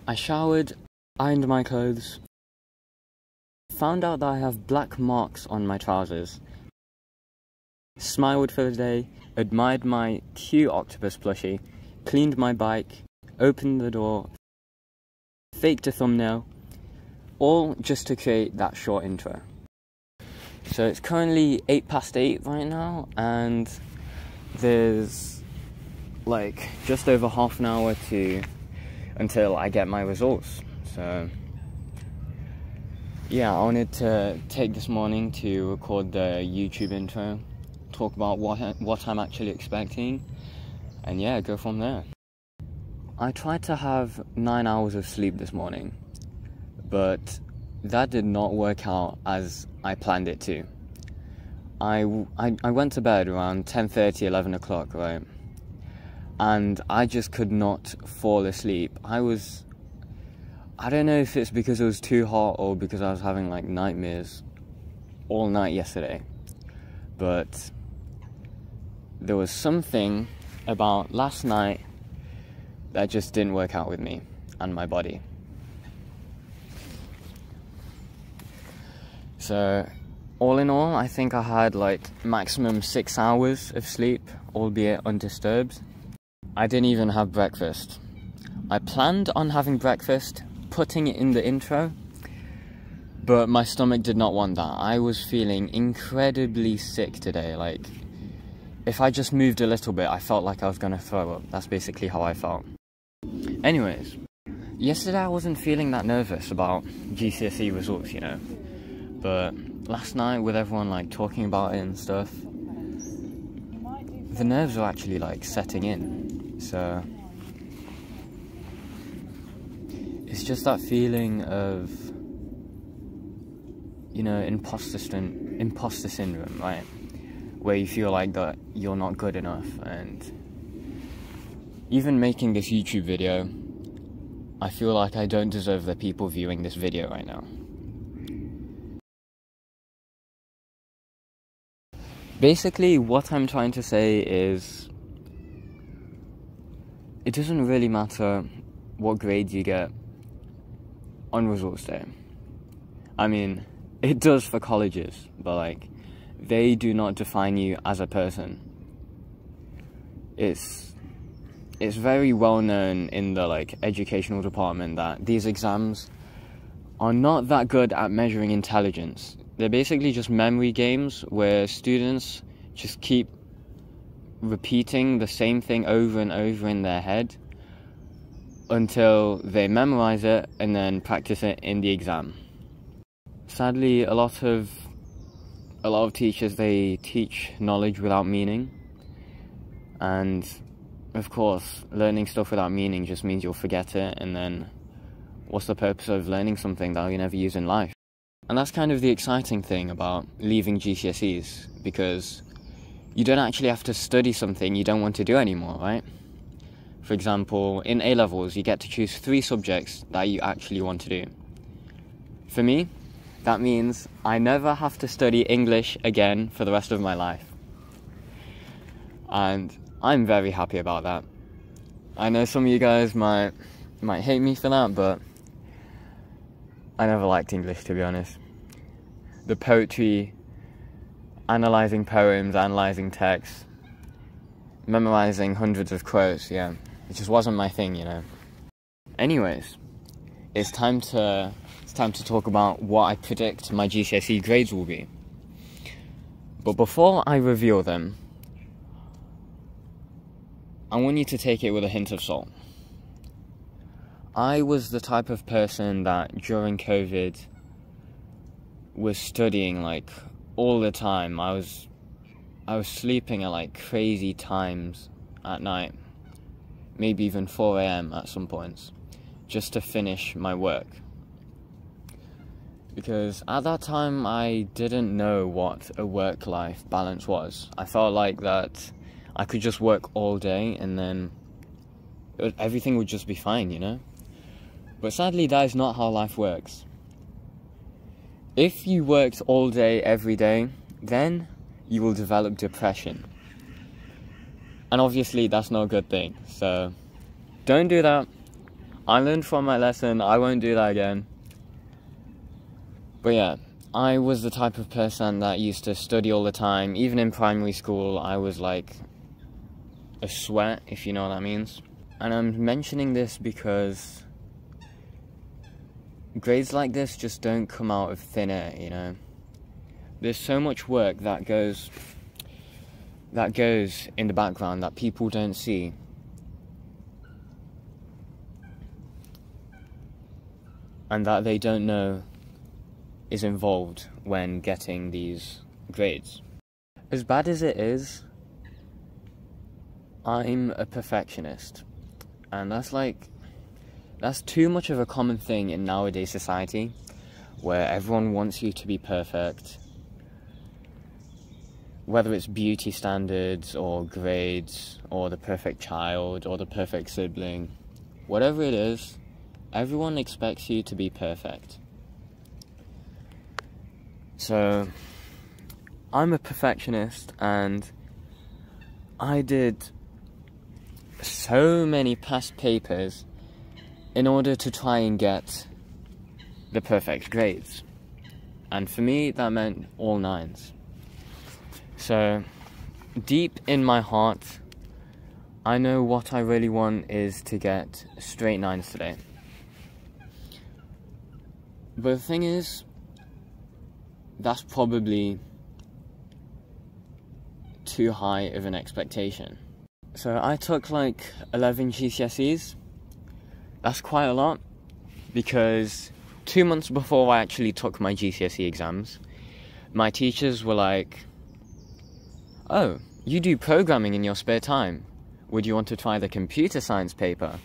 I showered, ironed my clothes, found out that I have black marks on my trousers, smiled for the day, admired my cute octopus plushie, cleaned my bike, opened the door, faked a thumbnail, all just to create that short intro. So it's currently 8:08 right now, and there's like just over half an hour until I get my results. So yeah, I wanted to take this morning to record the YouTube intro, talk about what I'm actually expecting, and yeah, go from there. I tried to have 9 hours of sleep this morning, but that did not work out as I planned it to. I went to bed around 10:30, 11 o'clock, right? And I just could not fall asleep. I don't know if it's because it was too hot or because I was having like nightmares all night yesterday, but there was something about last night that just didn't work out with me and my body. So all in all, I think I had like maximum 6 hours of sleep, albeit undisturbed. I didn't even have breakfast. I planned on having breakfast, putting it in the intro, but my stomach did not want that. I was feeling incredibly sick today. Like, if I just moved a little bit, I felt like I was gonna throw up. That's basically how I felt. Anyways, yesterday I wasn't feeling that nervous about GCSE results, you know, but last night with everyone like talking about it and stuff, the nerves are actually like setting in. So it's just that feeling of, you know, imposter syndrome, right? Where you feel like that you're not good enough. And even making this YouTube video, I feel like I don't deserve the people viewing this video right now. Basically, what I'm trying to say is, it doesn't really matter what grades you get on results day. I mean, it does for colleges, but like, they do not define you as a person. It's very well known in the like educational department that these exams are not that good at measuring intelligence. They're basically just memory games where students just keep repeating the same thing over and over in their head until they memorize it and then practice it in the exam. Sadly, a lot of teachers, they teach knowledge without meaning, and of course learning stuff without meaning just means you'll forget it, and then what's the purpose of learning something that you'll never use in life? And that's kind of the exciting thing about leaving GCSEs, because you don't actually have to study something you don't want to do anymore, right? For example, in A-levels, you get to choose 3 subjects that you actually want to do. For me, that means I never have to study English again for the rest of my life. And I'm very happy about that. I know some of you guys might hate me for that, but I never liked English, to be honest. The poetry, analysing poems, analysing texts, memorising hundreds of quotes, yeah, it just wasn't my thing, you know. Anyways, it's time to talk about what I predict my GCSE grades will be. But before I reveal them, I want you to take it with a hint of salt. I was the type of person that during COVID was studying like all the time. I was sleeping at like crazy times at night, maybe even 4 AM at some points, just to finish my work. Because at that time I didn't know what a work-life balance was. I felt like that I could just work all day and then everything would just be fine, you know? But sadly, that is not how life works. If you worked all day, every day, then you will develop depression. And obviously, that's not a good thing. So, don't do that. I learned from my lesson. I won't do that again. But yeah, I was the type of person that used to study all the time. Even in primary school, I was like a sweat, if you know what that means. And I'm mentioning this because grades like this just don't come out of thin air, you know. There's so much work that goes in the background that people don't see. And that they don't know is involved when getting these grades. As bad as it is, I'm a perfectionist. And that's too much of a common thing in nowadays society, where everyone wants you to be perfect. Whether it's beauty standards, or grades, or the perfect child, or the perfect sibling, whatever it is, everyone expects you to be perfect. So, I'm a perfectionist, and I did so many past papers in order to try and get the perfect grades. And for me, that meant all 9s. So, deep in my heart, I know what I really want is to get straight 9s today. But the thing is, that's probably too high of an expectation. So I took like 11 GCSEs. That's quite a lot, because 2 months before I actually took my GCSE exams, my teachers were like, "Oh, you do programming in your spare time. Would you want to try the computer science paper?"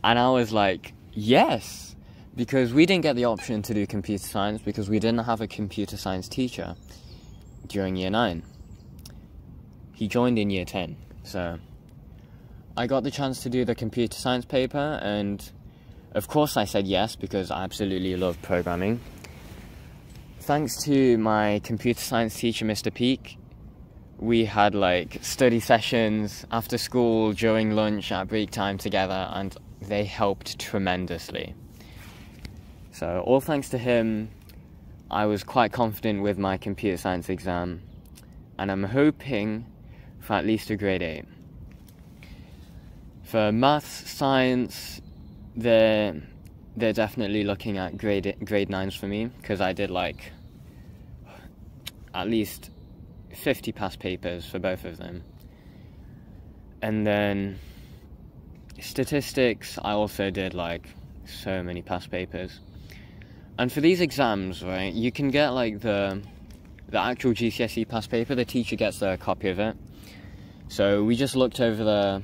And I was like, yes, because we didn't get the option to do computer science because we didn't have a computer science teacher during year 9. He joined in year 10, so I got the chance to do the computer science paper, and of course I said yes because I absolutely love programming. Thanks to my computer science teacher, Mr. Peak, we had like study sessions after school, during lunch, at break time together, and they helped tremendously. So all thanks to him, I was quite confident with my computer science exam, and I'm hoping for at least a grade 8. For maths, science, they're definitely looking at grade 9s for me, because I did like at least 50 past papers for both of them. And then statistics, I also did like so many past papers. And for these exams, right, you can get like the actual GCSE past paper. The teacher gets a copy of it. So we just looked over the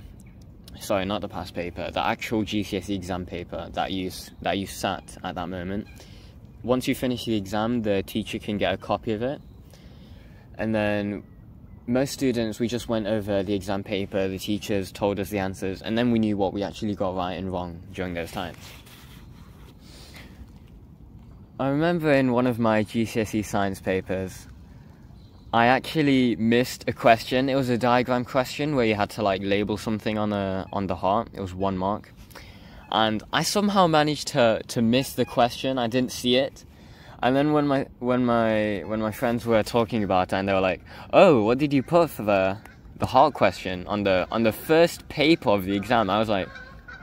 past paper, the actual GCSE exam paper that you sat at that moment. Once you finish the exam, the teacher can get a copy of it. And then most students, we just went over the exam paper, the teachers told us the answers, and then we knew what we actually got right and wrong during those times. I remember in one of my GCSE science papers, I actually missed a question. It was a diagram question where you had to like label something on the heart. It was 1 mark. And I somehow managed to miss the question. I didn't see it. And then when my friends were talking about it, and they were like, "Oh, what did you put for the heart question on the first paper of the exam?" I was like,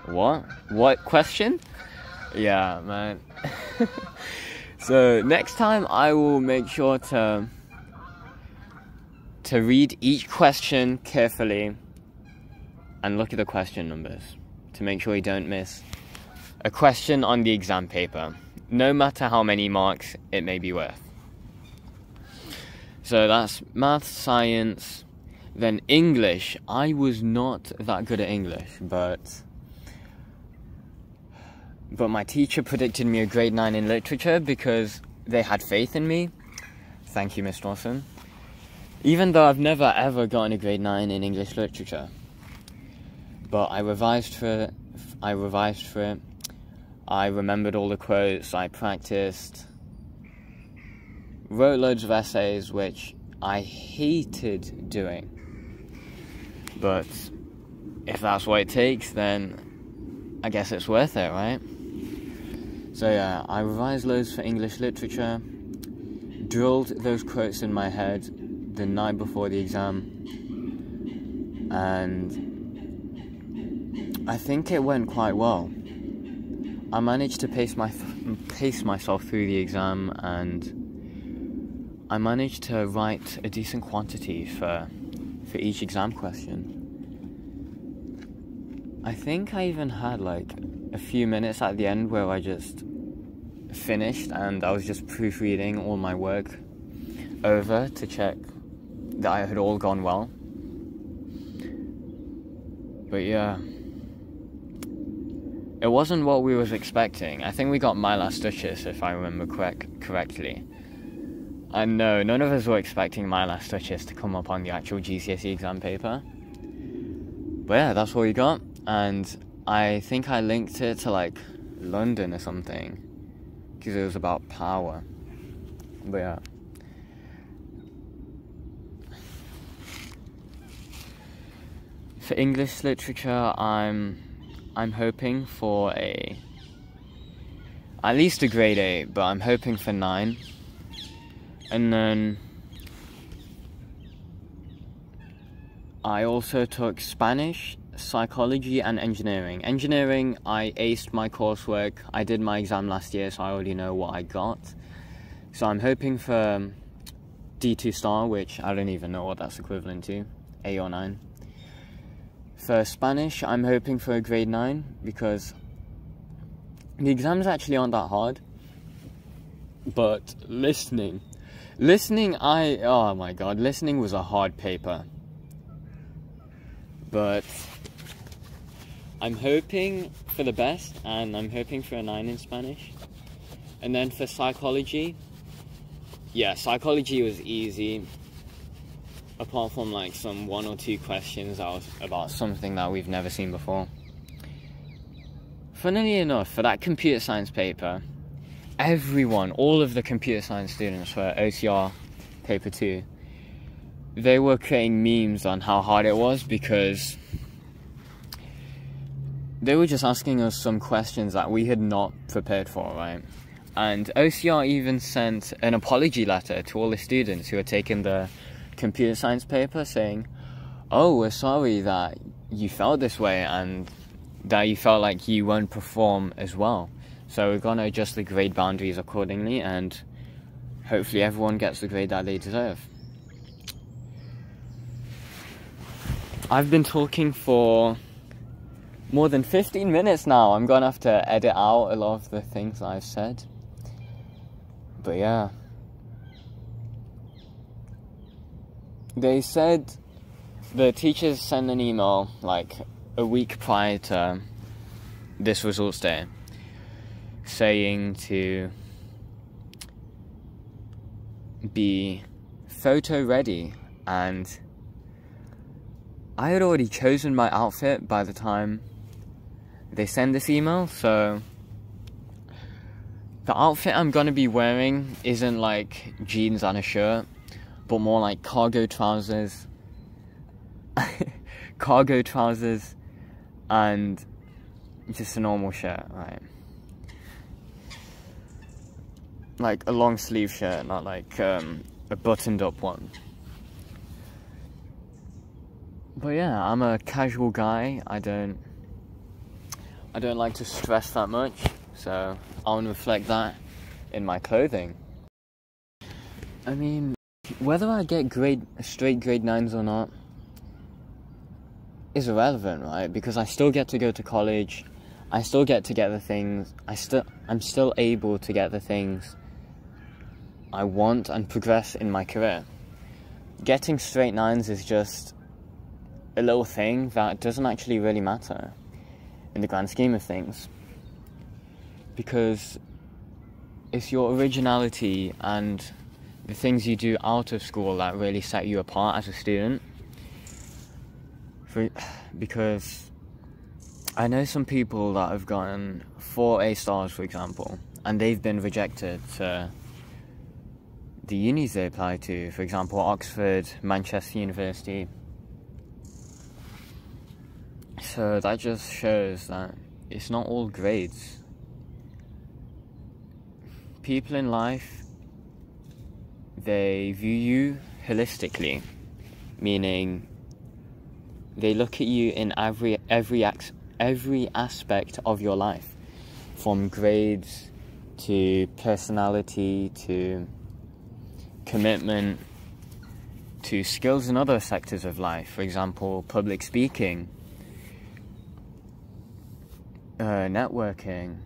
"What question?" Yeah, man. So next time I will make sure to read each question carefully and look at the question numbers to make sure you don't miss a question on the exam paper, no matter how many marks it may be worth. So that's math, science, then English. I was not that good at English, but my teacher predicted me a grade 9 in literature because they had faith in me. Thank you, Miss Dawson. Even though I've never ever gotten a grade 9 in English literature. But I revised for it. I remembered all the quotes, I practiced, wrote loads of essays, which I hated doing. But if that's what it takes, then I guess it's worth it, right? So yeah, I revised loads for English literature, drilled those quotes in my head the night before the exam, and I think it went quite well. I managed to pace myself through the exam, and I managed to write a decent quantity for each exam question. I think I even had like a few minutes at the end where I just finished and I was just proofreading all my work over to check that I had all gone well. But yeah, it wasn't what we was expecting. I think we got my last touches, if I remember correctly. And no, none of us were expecting my last touches to come up on the actual GCSE exam paper. But yeah, that's what we got. And I think I linked it to like London or something, because it was about power. But yeah. For English literature, I'm hoping for at least a grade 8, but I'm hoping for 9. And then I also took Spanish, psychology and engineering. Engineering, I aced my coursework. I did my exam last year, so I already know what I got. So I'm hoping for D2 star, which I don't even know what that's equivalent to, 8 or 9. For Spanish, I'm hoping for a grade 9, because the exams actually aren't that hard. But listening, oh my god, listening was a hard paper. But I'm hoping for the best, and I'm hoping for a 9 in Spanish. And then for psychology, yeah, psychology was easy, apart from like some 1 or 2 questions that was about something that we've never seen before. Funnily enough, for that computer science paper, all of the computer science students for OCR paper 2, they were creating memes on how hard it was, because they were just asking us some questions that we had not prepared for, right? And OCR even sent an apology letter to all the students who had taken the computer science paper saying, oh, we're sorry that you felt this way and that you felt like you won't perform as well. So we're going to adjust the grade boundaries accordingly, and hopefully everyone gets the grade that they deserve. I've been talking for more than 15 minutes now. I'm going to have to edit out a lot of the things that I've said. But yeah. They said the teachers sent an email like a week prior to this results day saying to be photo ready, and I had already chosen my outfit by the time they send this email, so the outfit I'm gonna be wearing isn't like jeans and a shirt, but more like cargo trousers and just a normal shirt, right? Like a long sleeve shirt, not like a buttoned up one. But yeah, I'm a casual guy. I don't like to stress that much, so I want to reflect that in my clothing. I mean, whether I get straight grade 9s or not is irrelevant, right? Because I still get to go to college. I still get to get the things. I'm still able to get the things I want and progress in my career. Getting straight 9s is just a little thing that doesn't actually really matter in the grand scheme of things, because it's your originality and the things you do out of school that really set you apart as a student. Because I know some people that have gotten 4 A stars, for example, and they've been rejected to the unis they apply to, for example, Oxford, Manchester University. So that just shows that it's not all grades. People in life, they view you holistically, meaning they look at you in every aspect of your life, from grades to personality to commitment to skills in other sectors of life. For example, public speaking, networking,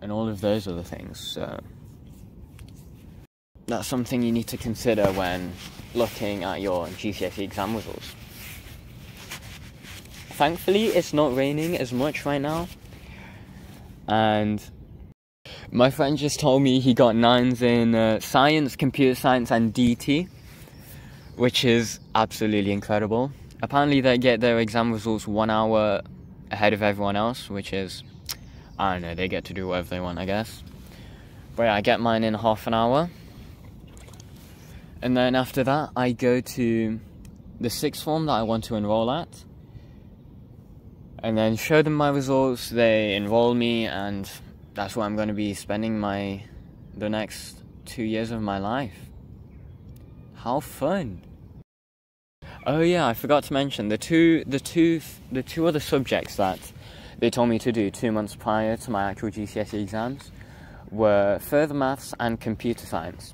and all of those other things. So that's something you need to consider when looking at your GCSE exam results. Thankfully, it's not raining as much right now, and my friend just told me he got 9s in science, computer science, and DT, which is absolutely incredible. Apparently, they get their exam results 1 hour ahead of everyone else, which is, I don't know, they get to do whatever they want, I guess. But yeah, I get mine in half an hour. And then after that, I go to the sixth form that I want to enroll at, and then show them my results. They enroll me, and that's where I'm going to be spending the next 2 years of my life. How fun! Oh yeah, I forgot to mention the two other subjects that they told me to do 2 months prior to my actual GCSE exams were further maths and computer science.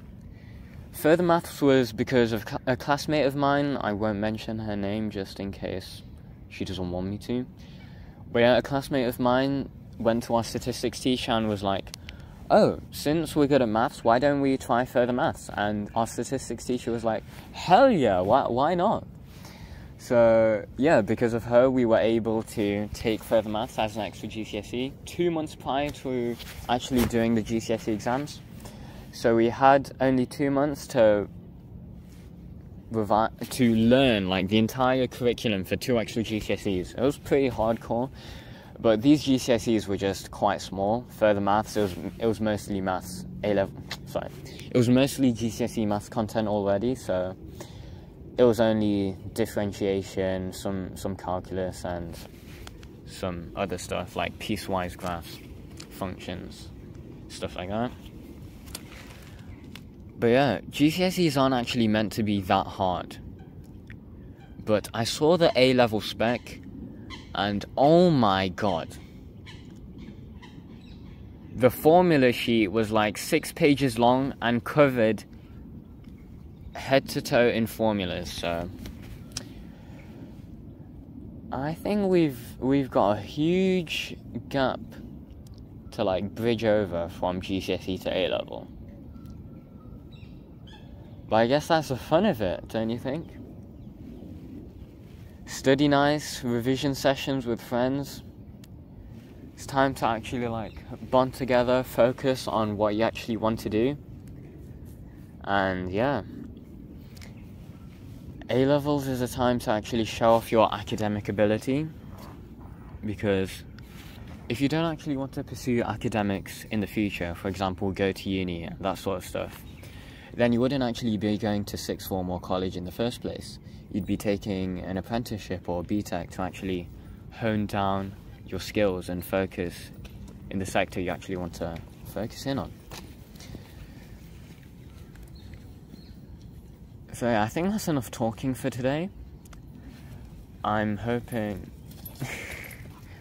Further maths was because of a classmate of mine. I won't mention her name just in case she doesn't want me to. But yeah, a classmate of mine went to our statistics teacher and was like, oh, since we're good at maths, why don't we try further maths? And our statistics teacher was like, hell yeah, why not? So yeah, because of her, we were able to take further maths as an extra GCSE 2 months prior to actually doing the GCSE exams. So we had only 2 months to learn like the entire curriculum for 2 extra GCSEs. It was pretty hardcore, but these GCSEs were just quite small. Further maths, it was mostly maths it was mostly GCSE maths content already, so it was only differentiation, some calculus, and some other stuff like piecewise graphs, functions, stuff like that. But yeah, GCSEs aren't actually meant to be that hard. But I saw the A-level spec, and oh my god. The formula sheet was like 6 pages long and covered head to toe in formulas, so I think we've got a huge gap to like bridge over from GCSE to A-level. But I guess that's the fun of it, don't you think? Study nice, revision sessions with friends. It's time to actually like bond together, focus on what you actually want to do. And yeah, A-levels is a time to actually show off your academic ability, because if you don't actually want to pursue academics in the future, for example, go to uni, that sort of stuff, then you wouldn't actually be going to sixth form or college in the first place. You'd be taking an apprenticeship or BTEC to actually hone down your skills and focus in the sector you actually want to focus in on. So yeah, I think that's enough talking for today. I'm hoping...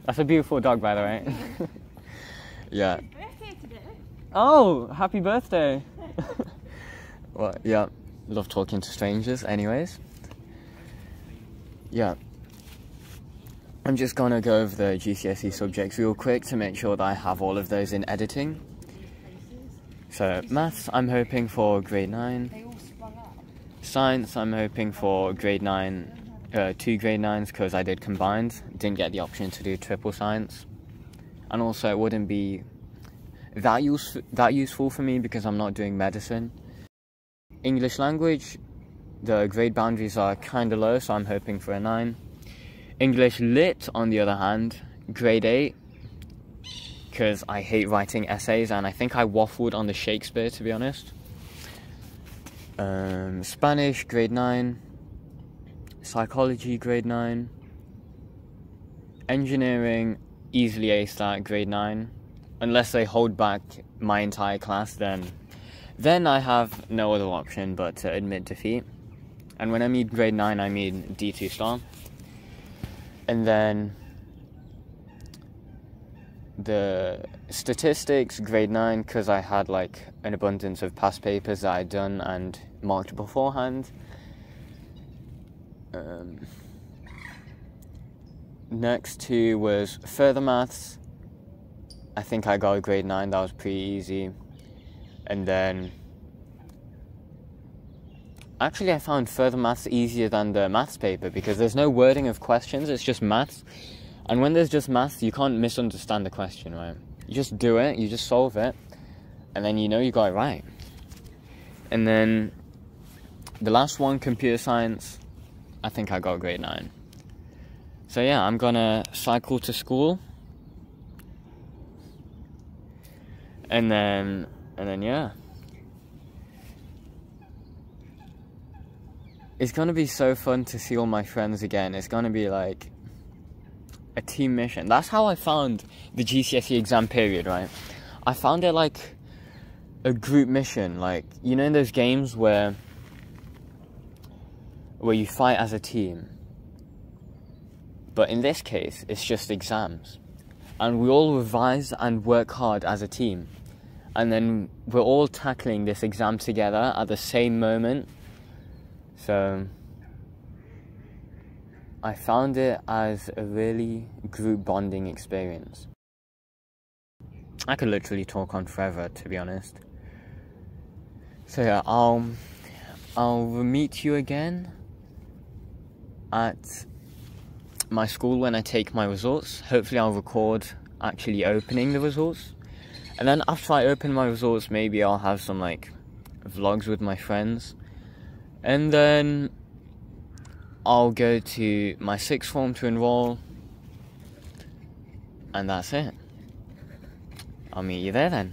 That's a beautiful dog, by the way. Yeah. It's your birthday today. Oh, happy birthday! Well, yeah, love talking to strangers anyways. Yeah. I'm just gonna go over the GCSE subjects real quick to make sure that I have all of those in editing. So, maths, I'm hoping for grade 9. Science, I'm hoping for grade 9, 2 grade 9s, because I did combined. Didn't get the option to do triple science. And also, it wouldn't be that useful for me because I'm not doing medicine. English language, the grade boundaries are kind of low, so I'm hoping for a 9. English lit, on the other hand, grade 8, because I hate writing essays, and I think I waffled on the Shakespeare, to be honest. Spanish, grade 9. Psychology, grade 9. Engineering, easily ace that grade 9. Unless they hold back my entire class, then I have no other option but to admit defeat. And when I mean grade 9, I mean D2 star. And then the statistics, grade 9, because I had like an abundance of past papers that I'd done and marked beforehand. Next two was further maths. I think I got a grade 9, that was pretty easy. And then actually I found further maths easier than the maths paper because there's no wording of questions, it's just maths. And when there's just maths, you can't misunderstand the question, right? You just do it, you just solve it, and then you know you got it right. And then the last one, computer science, I think I got a grade 9. So yeah, I'm gonna cycle to school. And then yeah. It's gonna be so fun to see all my friends again. It's gonna be like a team mission. That's how I found the GCSE exam period, right? I found it like a group mission. Like, you know in those games where you fight as a team? But in this case, it's just exams. And we all revise and work hard as a team. And then we're all tackling this exam together at the same moment. So I found it as a really group bonding experience. I could literally talk on forever, to be honest. So yeah, I'll meet you again at my school when I take my results. Hopefully I'll record actually opening the results. And then after I open my results, maybe I'll have some like vlogs with my friends. And then I'll go to my sixth form to enroll. And that's it. I'll meet you there then.